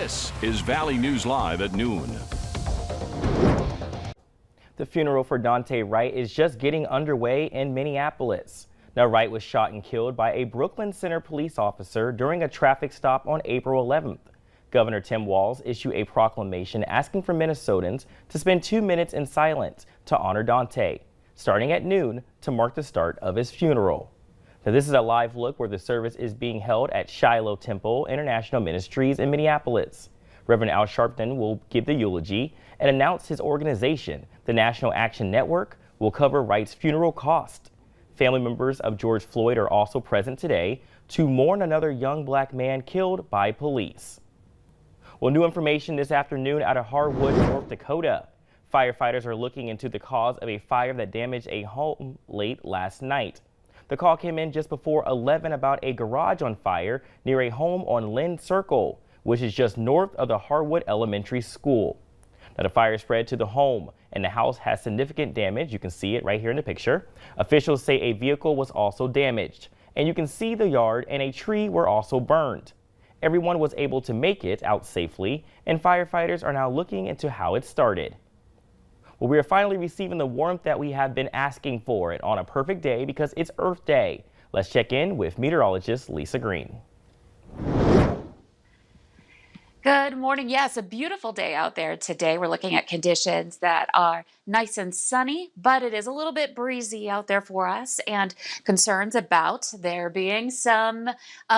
This is Valley News Live at noon. The funeral for Dante Wright is just getting underway in Minneapolis. Now, Wright was shot and killed by a Brooklyn Center police officer during a traffic stop on April 11th. Governor Tim Walz issued a proclamation asking for Minnesotans to spend 2 minutes in silence to honor Dante, starting at noon to mark the start of his funeral. Now, this is a live look where the service is being held at Shiloh Temple International Ministries in Minneapolis. Reverend Al Sharpton will give the eulogy and announce his organization, the National Action Network, will cover Wright's funeral cost. Family members of George Floyd are also present today to mourn another young black man killed by police. Well, new information this afternoon out of Harwood, North Dakota. Firefighters are looking into the cause of a fire that damaged a home late last night. The call came in just before 11 about a garage on fire near a home on Lynn Circle, which is just north of the Harwood Elementary School. Now, the fire spread to the home, and the house has significant damage. You can see it right here in the picture. Officials say a vehicle was also damaged, and you can see the yard and a tree were also burned. Everyone was able to make it out safely, and firefighters are now looking into how it started. Well, we are finally receiving the warmth that we have been asking for, and on a perfect day because it's Earth Day. Let's check in with meteorologist Lisa Green. Good morning. Yes, a beautiful day out there today. We're looking at conditions that are nice and sunny, but it is a little bit breezy out there for us, and concerns about there being some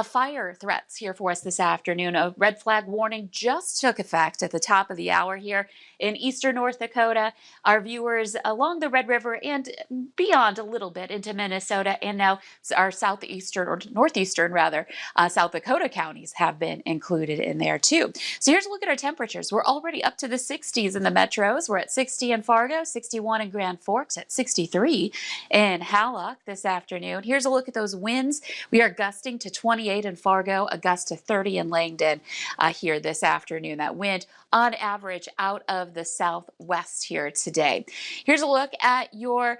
fire threats here for us this afternoon. A red flag warning just took effect at the top of the hour here in eastern North Dakota. Our viewers along the Red River and beyond a little bit into Minnesota, and now our southeastern or northeastern rather, South Dakota counties have been included in there too. So here's a look at our temperatures. We're already up to the 60s in the metros. We're at 60 in Fargo, 61 in Grand Forks, at 63 in Hallock this afternoon. Here's a look at those winds. We are gusting to 28 in Fargo, a gust to 30 in Langdon here this afternoon. That wind on average out of the southwest here today. Here's a look at your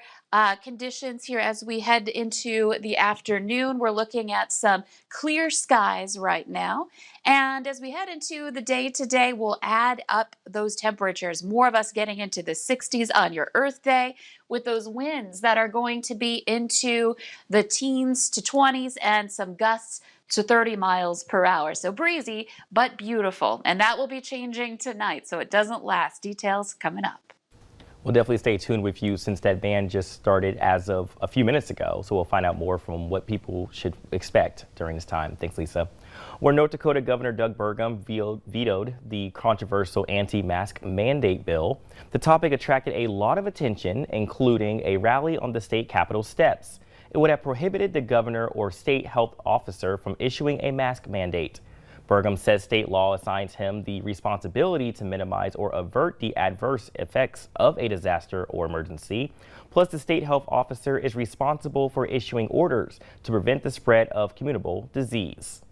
conditions here as we head into the afternoon. We're looking at some clear skies right now. And as we head into the day today, we'll add up those temperatures. More of us getting into the 60s on your Earth Day with those winds that are going to be into the teens to 20s and some gusts to 30 miles per hour. So breezy, but beautiful. And that will be changing tonight, so it doesn't last. Details coming up. We'll definitely stay tuned with you since that ban just started as of a few minutes ago. So we'll find out more from what people should expect during this time. Thanks, Lisa. Where North Dakota Governor Doug Burgum vetoed the controversial anti-mask mandate bill, the topic attracted a lot of attention, including a rally on the state capitol steps. It would have prohibited the governor or state health officer from issuing a mask mandate. Burgum says state law assigns him the responsibility to minimize or avert the adverse effects of a disaster or emergency. Plus, the state health officer is responsible for issuing orders to prevent the spread of communicable disease.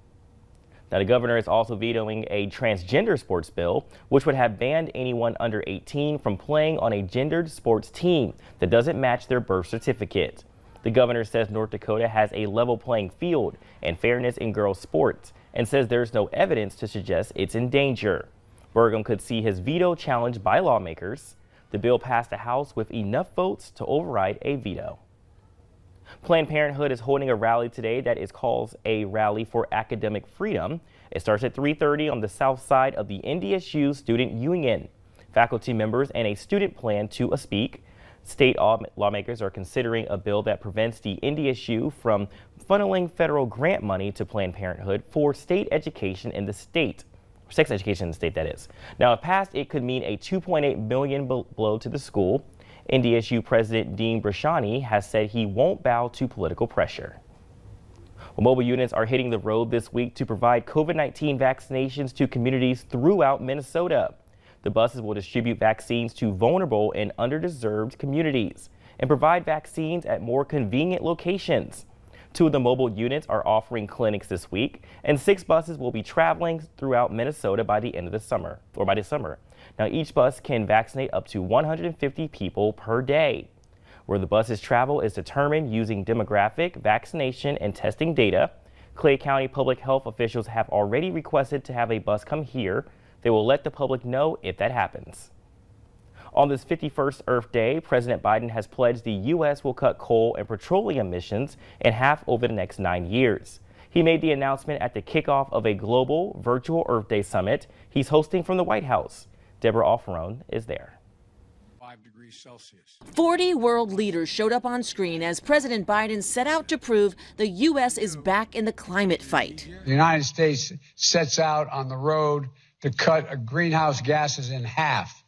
Now, the governor is also vetoing a transgender sports bill, which would have banned anyone under 18 from playing on a gendered sports team that doesn't match their birth certificate. The governor says North Dakota has a level playing field and fairness in girls' sports, and says there's no evidence to suggest it's in danger. Burgum could see his veto challenged by lawmakers. The bill passed the House with enough votes to override a veto. Planned Parenthood is holding a rally today that is called a Rally for Academic Freedom. It starts at 3:30 on the south side of the NDSU Student Union. Faculty members and a student plan to speak. State lawmakers are considering a bill that prevents the NDSU from funneling federal grant money to Planned Parenthood for state education in the state. Sex education in the state, that is. Now, if passed, it could mean a $2.8 million blow to the school. NDSU President Dean Brashani has said he won't bow to political pressure. Well, mobile units are hitting the road this week to provide COVID-19 vaccinations to communities throughout Minnesota. The buses will distribute vaccines to vulnerable and underserved communities and provide vaccines at more convenient locations. 2 of the mobile units are offering clinics this week, and 6 buses will be traveling throughout Minnesota by the end of the summer, or by this summer. Now, each bus can vaccinate up to 150 people per day. Where the buses travel is determined using demographic, vaccination, and testing data. Clay County public health officials have already requested to have a bus come here They will let the public know if that happens. On this 51st Earth Day, President Biden has pledged the U.S. will cut coal and petroleum emissions in half over the next 9 years. He made the announcement at the kickoff of a global virtual Earth Day summit he's hosting from the White House. Deborah Alfarone is there. 5 degrees Celsius. 40 world leaders showed up on screen as President Biden set out to prove the U.S. is back in the climate fight. The United States sets out on the road to cut greenhouse gases in half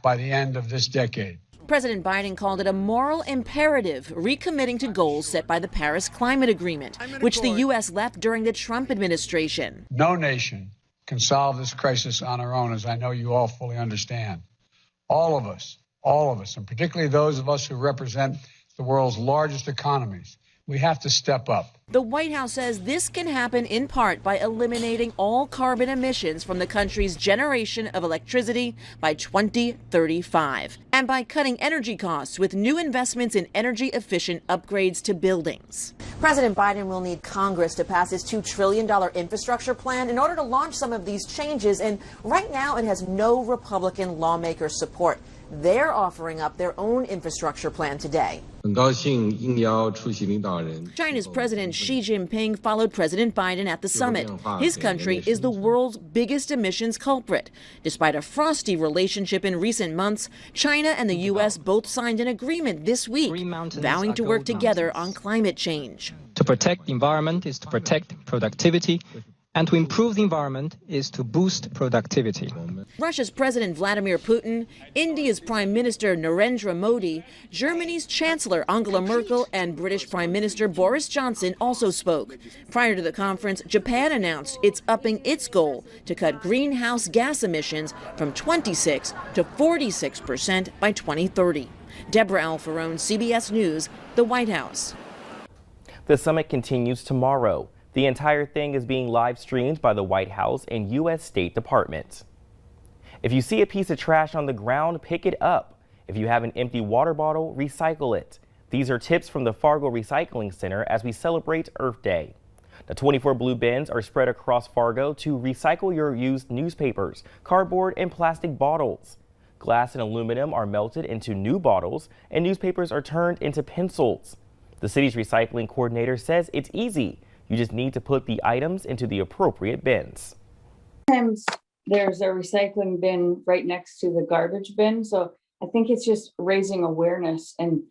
by the end of this decade. President Biden called it a moral imperative, recommitting to goals set by the Paris Climate Agreement, which the U.S. left during the Trump administration. No nation can solve this crisis on our own, as I know you all fully understand. All of us, and particularly those of us who represent the world's largest economies, we have to step up. The White House says this can happen in part by eliminating all carbon emissions from the country's generation of electricity by 2035 and by cutting energy costs with new investments in energy-efficient upgrades to buildings. President Biden will need Congress to pass his $2 trillion infrastructure plan in order to launch some of these changes, and right now it has no Republican lawmaker support. They're offering up their own infrastructure plan today. China's President Xi Jinping followed President Biden at the summit. His country is the world's biggest emissions culprit. Despite a frosty relationship in recent months, China and the U.S. both signed an agreement this week, vowing to work together on climate change. To protect the environment is to protect productivity, and to improve the environment is to boost productivity. Russia's President Vladimir Putin, India's Prime Minister Narendra Modi, Germany's Chancellor Angela Merkel, and British Prime Minister Boris Johnson also spoke. Prior to the conference, Japan announced it's upping its goal to cut greenhouse gas emissions from 26 to 46% by 2030. Deborah Alfarone, CBS News, the White House. The summit continues tomorrow. The entire thing is being live streamed by the White House and U.S. State Department. If you see a piece of trash on the ground, pick it up. If you have an empty water bottle, recycle it. These are tips from the Fargo Recycling Center as we celebrate Earth Day. The 24 blue bins are spread across Fargo to recycle your used newspapers, cardboard, and plastic bottles. Glass and aluminum are melted into new bottles, and newspapers are turned into pencils. The city's recycling coordinator says it's easy. You just need to put the items into the appropriate bins. Sometimes there's a recycling bin right next to the garbage bin. So I think it's just raising awareness, and,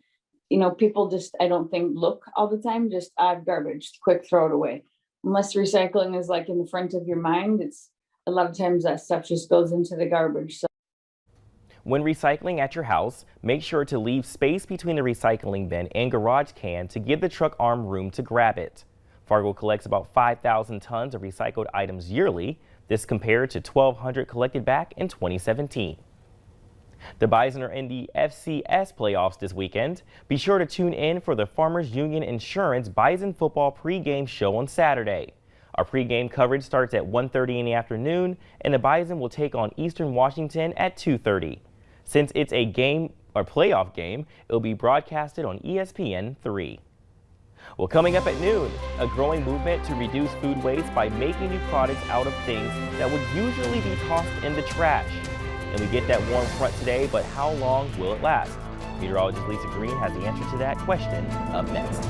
people just, I don't think, look all the time, just odd garbage, quick throw it away. Unless recycling is like in the front of your mind, it's a lot of times that stuff just goes into the garbage. So when recycling at your house, make sure to leave space between the recycling bin and garage can to give the truck arm room to grab it. Fargo collects about 5,000 tons of recycled items yearly. This compared to 1,200 collected back in 2017. The Bison are in the FCS playoffs this weekend. Be sure to tune in for the Farmers Union Insurance Bison football pregame show on Saturday. Our pregame coverage starts at 1:30 in the afternoon, and the Bison will take on Eastern Washington at 2:30. Since it's a playoff game, it will be broadcasted on ESPN3. Well, coming up at noon, a growing movement to reduce food waste by making new products out of things that would usually be tossed in the trash. And we get that warm front today, but how long will it last? Meteorologist Lisa Green has the answer to that question up next.